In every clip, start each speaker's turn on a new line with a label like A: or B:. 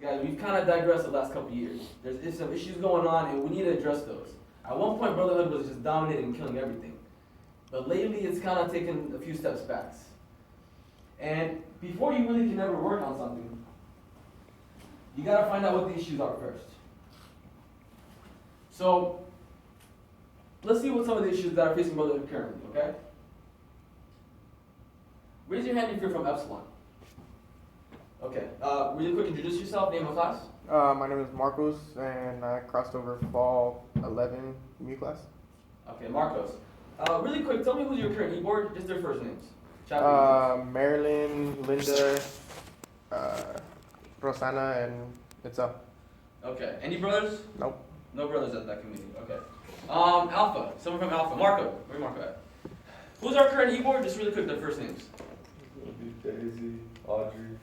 A: Guys, we've kind of digressed the last couple of years. There's some issues going on, and we need to address those. At one point, Brotherhood was just dominating and killing everything. But lately, it's kind of taken a few steps back. And before you really can ever work on something, you got to find out what the issues are first. So, let's see what some of the issues that are facing Brotherhood currently, okay? Raise your hand if you're from Epsilon. Okay, really quick, introduce yourself, name of class.
B: My name is Marcos, and I crossed over fall 11 MU class.
A: Okay, Marcos. Really quick, tell me who's your current e-board, just their first names.
B: Marilyn, Linda, Rosanna, and Itza.
A: Okay, any brothers?
B: Nope.
A: No brothers at that community, okay. Alpha, someone from Alpha. Marco, where's Marco at? Who's our current e-board? Just really quick, their first names.
C: Daisy, Audrey,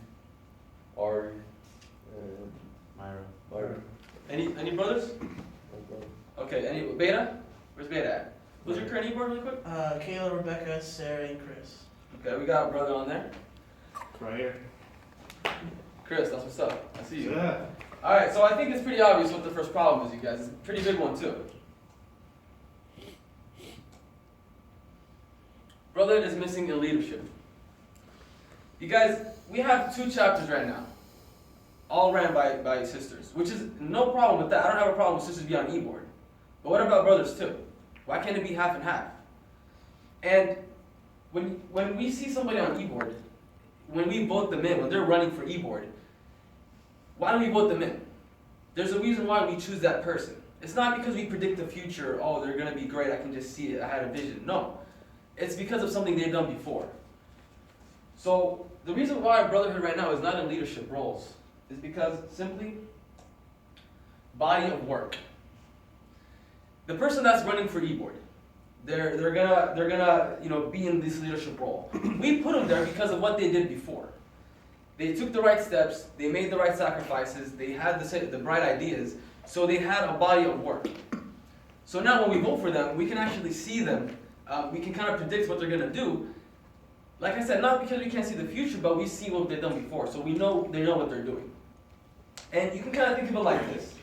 C: Ari, and Myra.
A: Any brothers? Okay, any Beta? Where's Beta at? Who's your current e-board really quick?
D: Kayla, Rebecca, Sarah, and Chris.
A: Okay, we got a brother on there.
C: Right here.
A: Chris, that's what's up. I see you.
C: Yeah.
A: Alright, so I think it's pretty obvious what the first problem is, you guys. It's a pretty big one too. Brotherhood is missing in leadership. You guys, we have 2 chapters right now, all ran by sisters, which is no problem with that. I don't have a problem with sisters being on e-board. But what about brothers too? Why can't it be half and half? And when we see somebody on e-board, when we vote them in, when they're running for e-board, why do we vote them in? There's a reason why we choose that person. It's not because we predict the future, oh, they're going to be great, I can just see it, I had a vision. No. It's because of something they've done before. So, the reason why Brotherhood right now is not in leadership roles is because, simply, body of work. The person that's running for e-board, they're gonna be in this leadership role. We put them there because of what they did before. They took the right steps, they made the right sacrifices, they had the right ideas, so they had a body of work. So now when we vote for them, we can actually see them, we can kind of predict what they're going to do. Like I said, not because we can't see the future, but we see what they've done before, so we know they know what they're doing. And you can kind of think of it like this.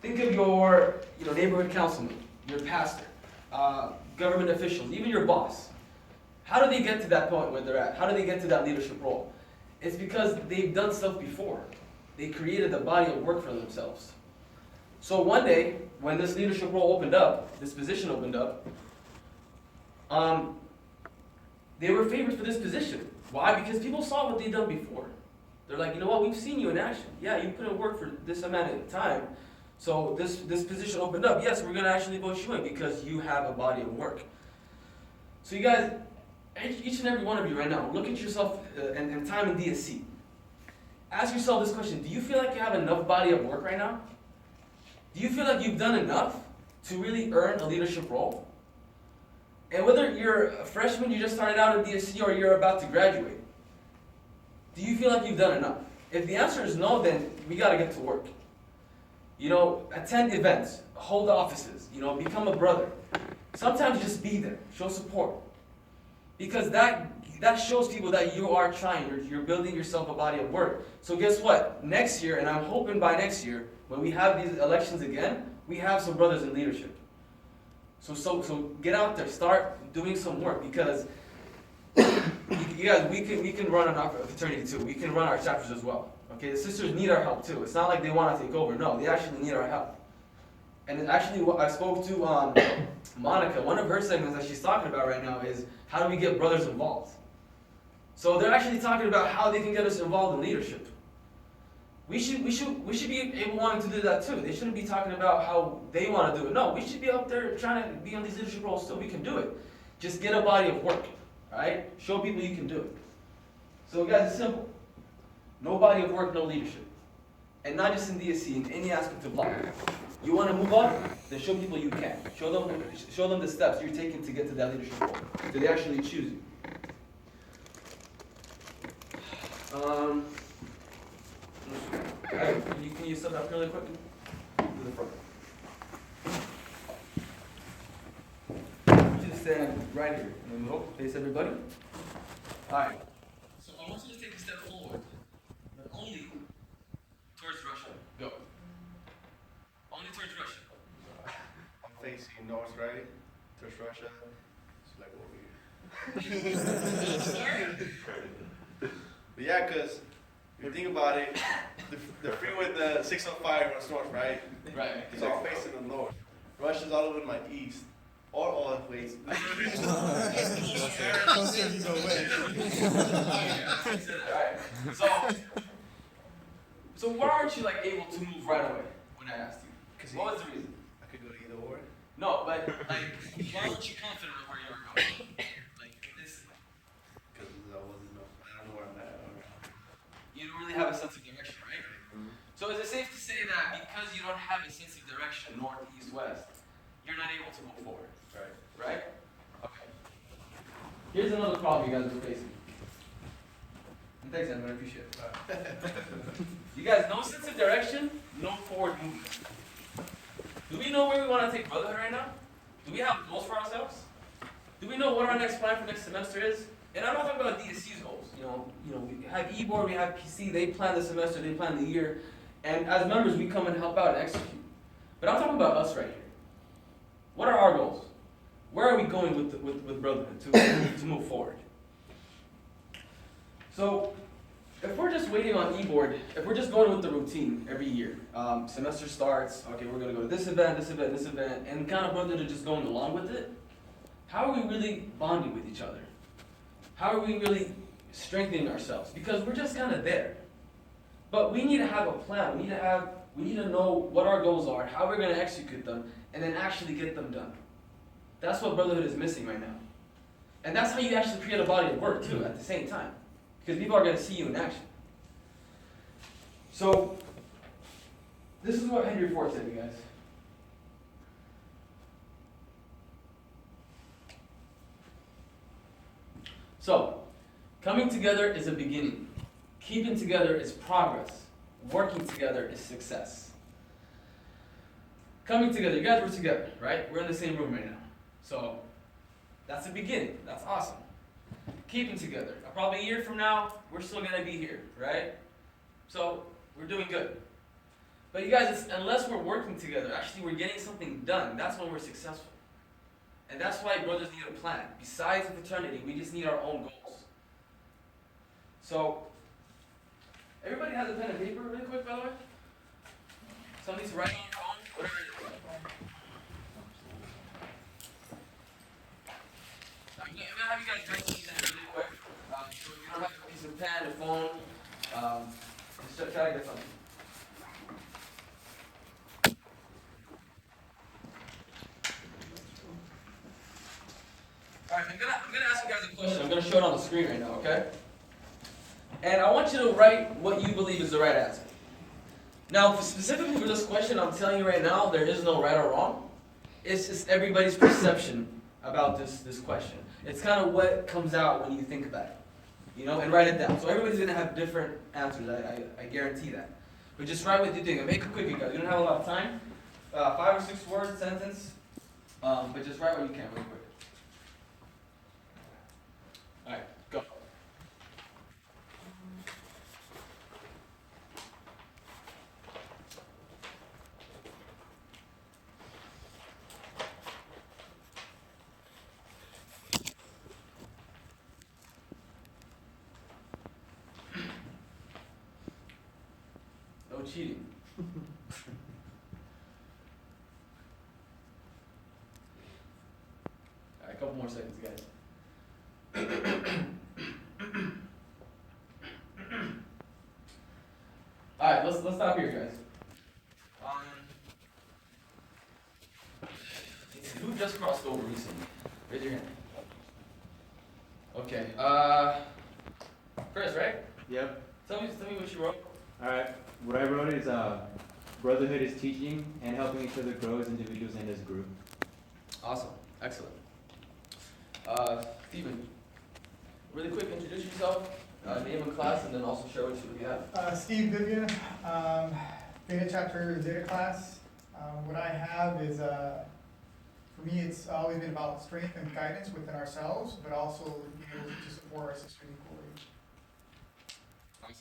A: Think of your neighborhood councilman, your pastor, government officials, even your boss. How do they get to that point where they're at? How do they get to that leadership role? It's because they've done stuff before. They created a body of work for themselves. So one day, when this leadership role opened up, this position opened up, they were favored for this position. Why? Because people saw what they'd done before. They're like, you know what, we've seen you in action. Yeah, you put in work for this amount of time. So this position opened up. Yes, we're going to actually vote you in because you have a body of work. So you guys, each and every one of you right now, look at yourself and time in DSC. Ask yourself this question. Do you feel like you have enough body of work right now? Do you feel like you've done enough to really earn a leadership role? And whether you're a freshman, you just started out in DSC, or you're about to graduate, do you feel like you've done enough? If the answer is no, then we got to get to work. Attend events, hold offices, become a brother. Sometimes just be there, show support. Because that shows people that you are trying, you're building yourself a body of work. So guess what? Next year, and I'm hoping by next year, when we have these elections again, we have some brothers in leadership. So get out there, start doing some work, because you guys, we can run our fraternity too. We can run our chapters as well. Okay, the sisters need our help too. It's not like they want to take over. No, they actually need our help. And actually, I spoke to Monica. One of her segments that she's talking about right now is how do we get brothers involved. So they're actually talking about how they can get us involved in leadership. We should be able wanting to do that too. They shouldn't be talking about how they want to do it. No, we should be out there trying to be on these leadership roles so we can do it. Just get a body of work, right? Show people you can do it. So guys, it's simple. No body of work, no leadership. And not just in DSC, in any aspect of life. You want to move on? Then show people you can. Show them the steps you're taking to get to that leadership role. So they actually choose you. Can you step up really quick? To the front. I want you to stand right here in the middle. Face everybody. Alright. So I want you to take a step forward, but only towards Russia.
E: north, right? Towards Russia. It's like over here. But yeah, cause if you think about it, the freeway, the 605 runs north, right?
A: Right.
E: It's all facing the north. Russia's all over to my east. Or all the way.
A: Alright. So why aren't you like able to move right away when I asked you?
E: Cause
A: What was the reason?
E: I could go to either or.
A: No, but like why weren't you confident of where you were going? Like this
E: Cause I don't know where I'm at.
A: you don't really have a sense of direction, right? So is it safe to say that because you don't have a sense of direction, north, east, west, you're not able to move forward?
E: Right.
A: Right? Okay. Here's another problem you guys are facing. And thanks, Evan, I appreciate it. You guys, no sense of direction, no forward movement. Do we know where we want to take Brotherhood right now? Do we have goals for ourselves? Do we know what our next plan for next semester is? And I'm not talking about DSC's goals. You know, we have E-Board, we have PC, they plan the semester, they plan the year. And as members, we come and help out and execute. But I'm talking about us right here. What are our goals? Where are we going with Brotherhood to move forward? So, if we're just waiting on E-Board, if we're just going with the routine every year, semester starts, okay, we're going to go to this event, this event, this event, and kind of Brotherhood are just going along with it, how are we really bonding with each other? How are we really strengthening ourselves? Because we're just kind of there. But we need to have a plan. We need to know what our goals are, how we're going to execute them, and then actually get them done. That's what Brotherhood is missing right now. And that's how you actually create a body of work too at the same time. Because people are going to see you in action. So, this is what Henry Ford said, you guys. So, coming together is a beginning. Keeping together is progress. Working together is success. Coming together, you guys were together, right? We're in the same room right now. So, that's a beginning. That's awesome. Keeping together. Probably a year from now, we're still going to be here, right? So, we're doing good. But you guys, unless we're working together, actually we're getting something done, that's when we're successful. And that's why brothers need a plan. Besides the fraternity, we just need our own goals. So, everybody has a pen and paper really quick, by the way? Somebody's writing on your phone, whatever it is. I'm going to have you guys write these in really quick. So if you don't have a piece of pen, a phone, just try to get something. Alright, I'm gonna ask you guys a question. I'm gonna show it on the screen right now, okay? And I want you to write what you believe is the right answer. Now, specifically for this question, I'm telling you right now, there is no right or wrong. It's just everybody's perception about this question. It's kind of what comes out when you think about it. You know, and write it down. So everybody's gonna have different answers, I guarantee that. But just write what you think, and make it quick, you guys. You don't have a lot of time. 5 or 6 word sentence, but just write what you can really quick. Alright, go. No cheating. Alright, a couple more seconds, guys. Alright, let's stop here, guys. Who just crossed over recently? Raise your hand. Okay, Chris, right?
F: Yep.
A: Tell me what you wrote.
F: Alright. What I wrote is Brotherhood is teaching and helping each other grow as individuals and as a group.
A: Awesome. Excellent. Stephen, really quick, introduce yourself, name and class, and then also share what you have.
G: Steve Vivian, Beta Chapter Zeta class. What I have is, for me, it's always been about strength and guidance within ourselves, but also being able to support our sister equally.
A: Awesome.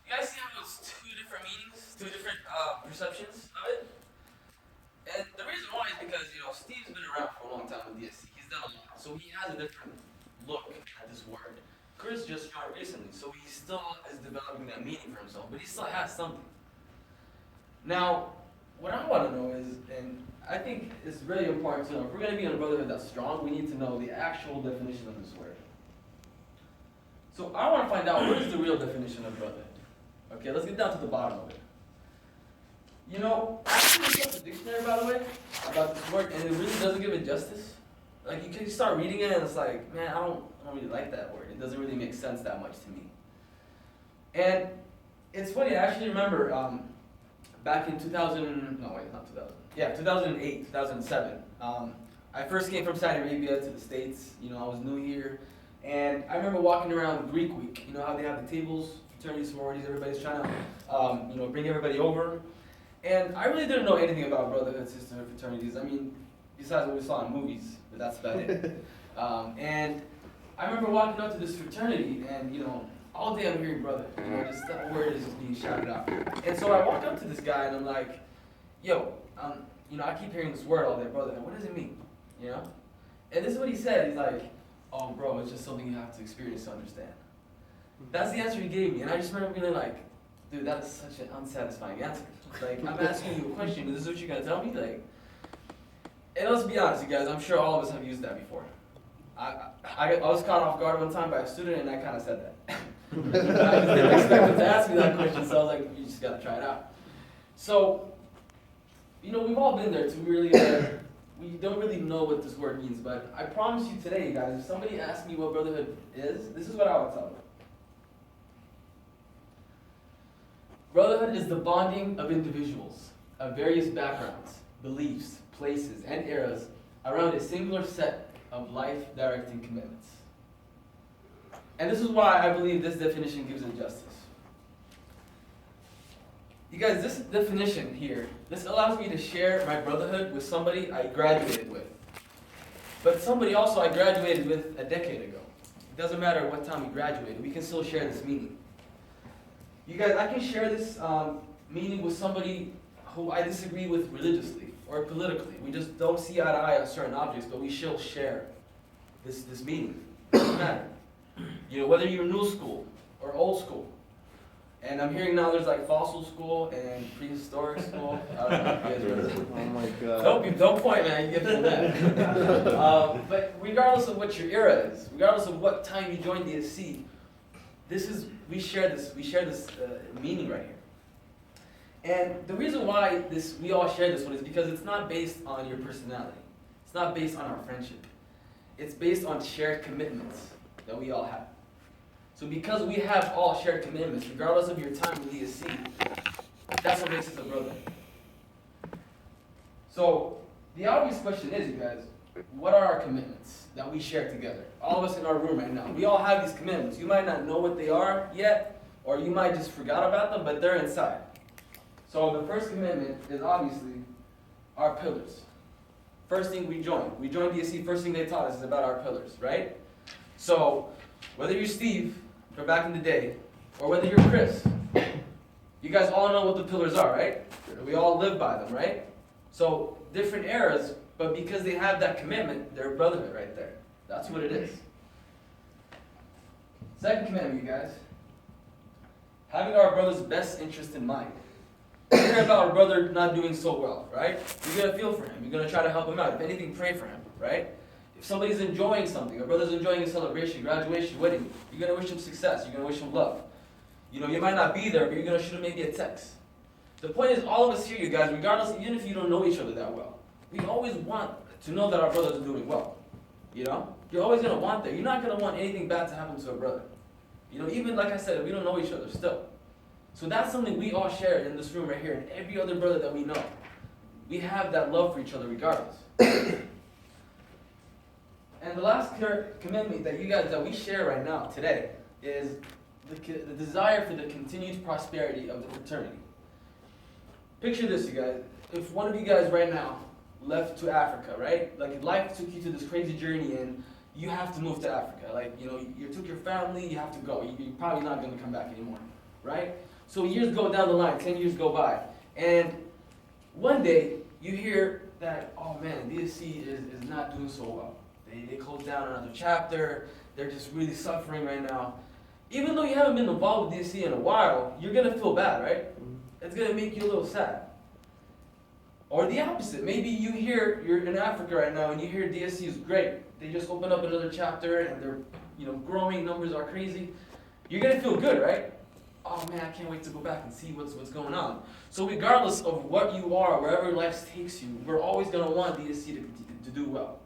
A: You guys see how those two different meanings, two different perceptions of it? And the reason why is because, Steve's been around for a long time with DSC. He's done a lot. So he has a different look at this word. Chris just joined recently, so he still is developing that meaning for himself, but he still has something. Now, what I want to know is, and I think it's really important to know, if we're going to be in a brotherhood that's strong, we need to know the actual definition of this word. So I want to find out, what is the real definition of brotherhood? Okay, let's get down to the bottom of it. I actually looked up the dictionary, by the way, about this word, and it really doesn't give it justice. Like, you can start reading it, and it's like, man, I don't really like that word. It doesn't really make sense that much to me. And it's funny, I actually remember back in 2008, 2007. I first came from Saudi Arabia to the States. I was new here. And I remember walking around Greek week. You know how they have the tables, fraternities, sororities, everybody's trying to, bring everybody over. And I really didn't know anything about brotherhood, sisterhood, fraternities. I mean, besides what we saw in movies, but that's about it. And I remember walking up to this fraternity, and all day I'm hearing brother. Just that word is just being shouted out. And so I walk up to this guy, and I'm like, yo, I keep hearing this word all day, brother. What does it mean? And this is what he said. He's like, oh, bro, it's just something you have to experience to understand. That's the answer he gave me, and I just remember being like, dude, that is such an unsatisfying answer. Like, I'm asking you a question, this is what you're gonna tell me? Like, and let's be honest, you guys, I'm sure all of us have used that before. I was caught off guard one time by a student, and I kind of said that. I didn't expect him to ask me that question, so I was like, you just gotta try it out. So, we've all been there too, really. We don't really know what this word means, but I promise you today, you guys, if somebody asked me what brotherhood is, this is what I would tell them. Brotherhood is the bonding of individuals of various backgrounds, beliefs, places, and eras around a singular set of life-directing commitments. And this is why I believe this definition gives it justice. You guys, this definition here, this allows me to share my brotherhood with somebody I graduated with. But somebody also I graduated with a decade ago. It doesn't matter what time we graduated, we can still share this meaning. You guys, I can share this meaning with somebody who I disagree with religiously or politically. We just don't see eye to eye on certain objects, but we still share this meaning. It doesn't matter. Whether you're new school or old school. And I'm hearing now there's like fossil school and prehistoric school. I don't know if you guys read
C: Oh my god.
A: Don't point, man. You get from that. But regardless of what your era is, regardless of what time you joined DSC, we share this meaning right here. And the reason why we all share this one is because it's not based on your personality. It's not based on our friendship. It's based on shared commitments that we all have. So because we have all shared commitments, regardless of your time with DSC, that's what makes us a brother. So the obvious question is, you guys, what are our commitments that we share together? All of us in our room right now, we all have these commitments. You might not know what they are yet, or you might just forgot about them, but they're inside. So the first commitment is obviously our pillars. First thing we joined DSC, first thing they taught us is about our pillars, right? So whether you're Steve from back in the day, or whether you're Chris, you guys all know what the pillars are, right? We all live by them, right? So different eras, but because they have that commitment, they're a brotherhood right there. That's what it is. Second commitment, you guys. Having our brother's best interest in mind. You hear about our brother not doing so well, right? You're going to feel for him. You're going to try to help him out. If anything, pray for him, right? If somebody's enjoying something, a brother's enjoying a celebration, graduation, wedding, you're going to wish him success. You're going to wish him love. You might not be there, but you're going to shoot him maybe a text. The point is, all of us here, you guys, regardless, even if you don't know each other that well, we always want to know that our brothers are doing well. You're always going to want that. You're not going to want anything bad to happen to a brother. Even like I said, we don't know each other still. So that's something we all share in this room right here, and every other brother that we know. We have that love for each other regardless. And the last commitment that we share right now, today, is the desire for the continued prosperity of the fraternity. Picture this, you guys. If one of you guys right now left to Africa, right? Like life took you to this crazy journey and you have to move to Africa. Like, you took your family, you have to go. You're probably not going to come back anymore, right? So years go down the line, 10 years go by, and one day you hear that, oh man, DSC is not doing so well. They closed down another chapter, they're just really suffering right now. Even though you haven't been involved with DSC in a while, you're gonna feel bad, right? It's gonna make you a little sad. Or the opposite, maybe you hear, you're in Africa right now and you hear DSC is great. They just opened up another chapter and they're, growing, numbers are crazy. You're gonna feel good, right? Oh man, I can't wait to go back and see what's going on. So regardless of what you are, wherever life takes you, we're always gonna want DSC to do well.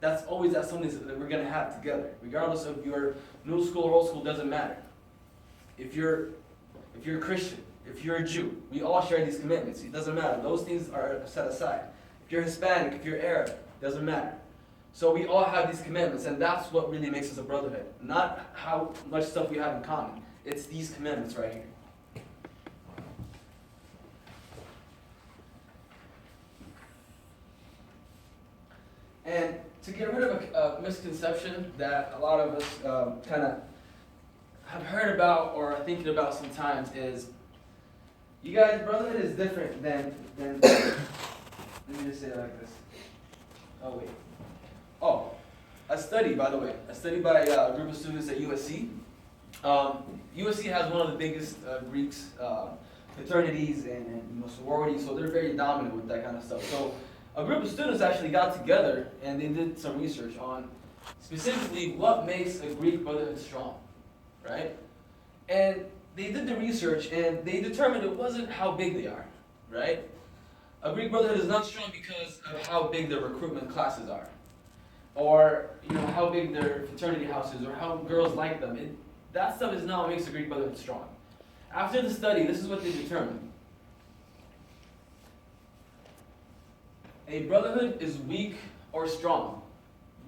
A: That's something that we're gonna have together. Regardless of your middle school or old school, doesn't matter. If you're a Christian, if you're a Jew, we all share these commitments. It doesn't matter. Those things are set aside. If you're Hispanic, if you're Arab, doesn't matter. So we all have these commitments, and that's what really makes us a brotherhood. Not how much stuff we have in common. It's these commitments right here. And to get rid of a misconception that a lot of us kind of have heard about or are thinking about sometimes is, you guys, brotherhood is different than let me just say it like this. Oh, wait. Oh, a study, by the way. A study by a group of students at USC. USC has one of the biggest Greeks fraternities and sororities, so they're very dominant with that kind of stuff. So a group of students actually got together and they did some research on specifically what makes a Greek brotherhood strong, right? And they did the research and they determined it wasn't how big they are, right? A Greek brotherhood is not strong because of how big their recruitment classes are, or how big their fraternity house is, or how girls like them. That stuff is not what makes a Greek brotherhood strong. After the study, this is what they determined. A brotherhood is weak or strong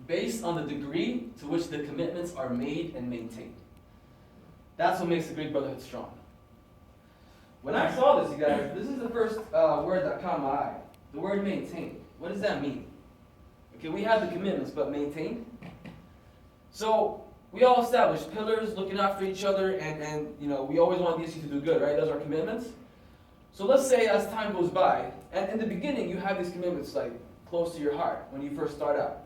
A: based on the degree to which the commitments are made and maintained. That's what makes the Greek brotherhood strong. When I saw this, you guys, this is the first word that caught my eye. The word maintain. What does that mean? Okay, we have the commitments, but maintain? So, we all established pillars, looking after each other, and we always want DSC to do good, right? Those are commitments. So let's say as time goes by, and in the beginning you have these commitments like close to your heart when you first start out.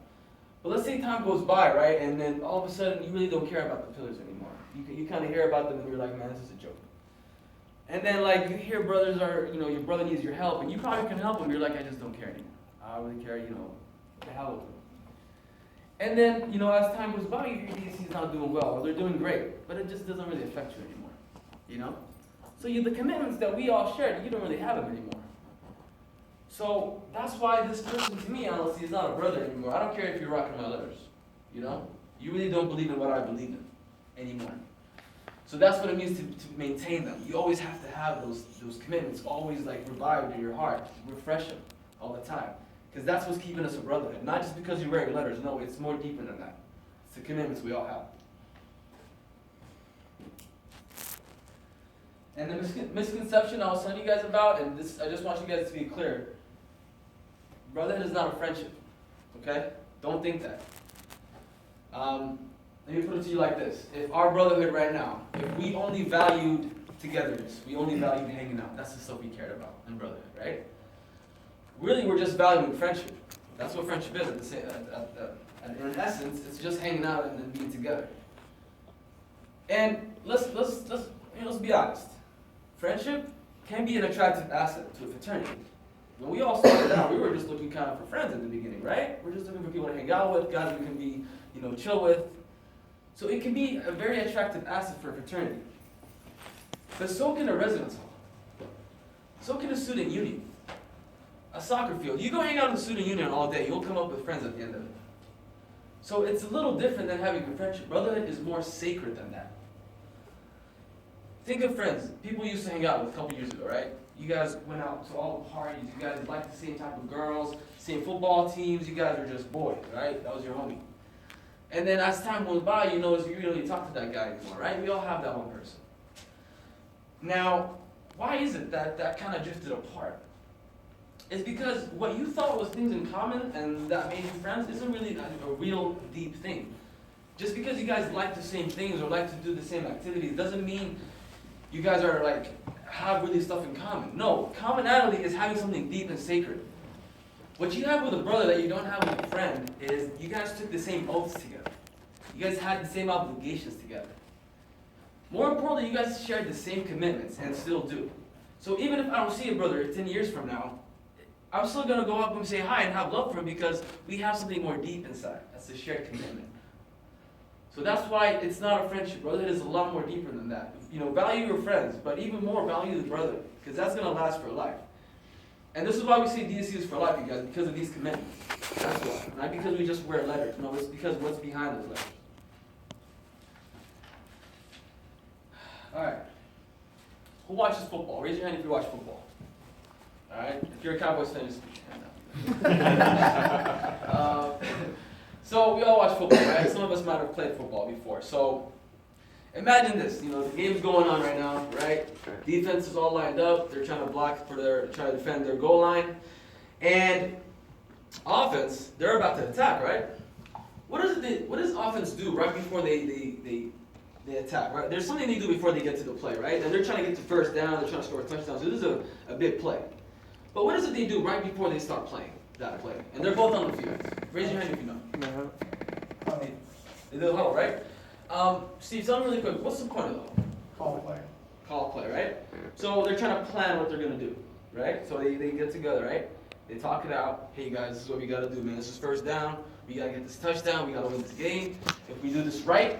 A: But let's say time goes by, right? And then all of a sudden you really don't care about the pillars anymore. You kind of hear about them and you're like, man, this is a joke. And then like you hear brothers are, your brother needs your help, and you probably can help him. You're like, I just don't care anymore. I don't really care, what the hell with them. And then, as time goes by, you hear DSC's not doing well, or they're doing great, but it just doesn't really affect you anymore, So the commitments that we all shared, you don't really have them anymore. So that's why this person, to me, honestly, is not a brother anymore. I don't care if you're rocking my letters, You really don't believe in what I believe in anymore. So that's what it means to maintain them. You always have to have those commitments always revived in your heart, refresh them all the time. Because that's what's keeping us a brotherhood. Not just because you're wearing letters. No, it's more deeper than that. It's the commitments we all have. And the misconception I was telling you guys about, and this, I just want you guys to be clear. Brotherhood is not a friendship. Okay? Don't think that. Let me put it to you like this. If our brotherhood right now, if we only valued togetherness, we only valued hanging out, that's the stuff we cared about in brotherhood, right? Really, we're just valuing friendship. That's what friendship is. In essence, it's just hanging out and then being together. And let's be honest. Friendship can be an attractive asset to a fraternity. When we all started out, we were just looking kind of for friends at the beginning, right? We're just looking for people to hang out with, guys we can be, chill with. So it can be a very attractive asset for a fraternity. But so can a residence hall. So can a student union. A soccer field. You go hang out in the student union all day, you'll come up with friends at the end of it. So it's a little different than having a friendship. Brotherhood is more sacred than that. Think of friends. People used to hang out with a couple years ago, right? You guys went out to all the parties. You guys liked the same type of girls, same football teams. You guys were just boys, right? That was your homie. And then as time goes by, you notice you really talk to that guy anymore, right? We all have that one person. Now, why is it that kind of drifted apart? It's because what you thought was things in common and that made you friends isn't really a real deep thing. Just because you guys like the same things or like to do the same activities doesn't mean you guys are have really stuff in common. No, commonality is having something deep and sacred. What you have with a brother that you don't have with a friend is you guys took the same oaths together. You guys had the same obligations together. More importantly, you guys shared the same commitments and still do. So even if I don't see a brother 10 years from now, I'm still going to go up and say hi and have love for him because we have something more deep inside. That's a shared commitment. So that's why it's not a friendship. Brotherhood is a lot more deeper than that. You know, value your friends, but even more value the brother, because that's going to last for life. And this is why we say DSC is for life, you guys, because of these commitments. That's why. Not because we just wear letters. No, it's because of what's behind those letters. Alright. Who watches football? Raise your hand if you watch football. Alright? If you're a Cowboys fan, just put your hand up. So we all watch football, right? Some of us might have played football before. So imagine this, you know, the game's going on right now, right? Defense is all lined up. They're trying to block trying to defend their goal line. And offense, they're about to attack, right? What does offense do right before they attack, right? There's something they do before they get to the play, right? And they're trying to get to first down, they're trying to score a touchdown. So this is a big play. But what is it they do right before they start playing that play? And they're both on the field. Raise your hand if you know. They do the huddle, right? Steve, tell me really quick, what's the point of the huddle?
G: Call play.
A: Call play, right? So they're trying to plan what they're going to do, right? So they get together, right? They talk it out. Hey guys, this is what we got to do, man. This is first down. We got to get this touchdown. We got to win this game. If we do this right,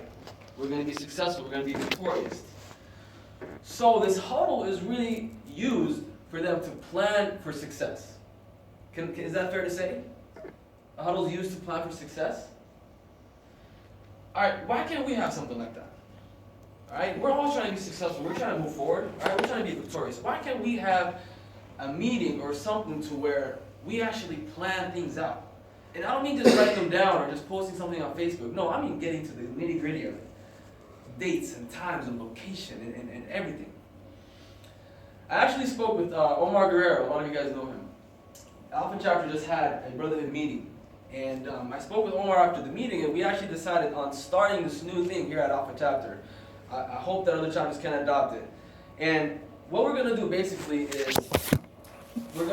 A: we're going to be successful. We're going to be victorious. So this huddle is really used for them to plan for success. Is that fair to say? A huddle is used to plan for success? Alright, why can't we have something like that? Alright, we're all trying to be successful. We're trying to move forward. Alright, we're trying to be victorious. Why can't we have a meeting or something to where we actually plan things out? And I don't mean just writing them down or just posting something on Facebook. No, I mean getting to the nitty-gritty of it. Dates and times and location and everything. I actually spoke with Omar Guerrero. A lot of you guys know him. Alpha Chapter just had a Brotherhood meeting. And I spoke with Omar after the meeting, and we actually decided on starting this new thing here at Alpha Chapter. I hope that other chapters can adopt it. And what we're going to do basically is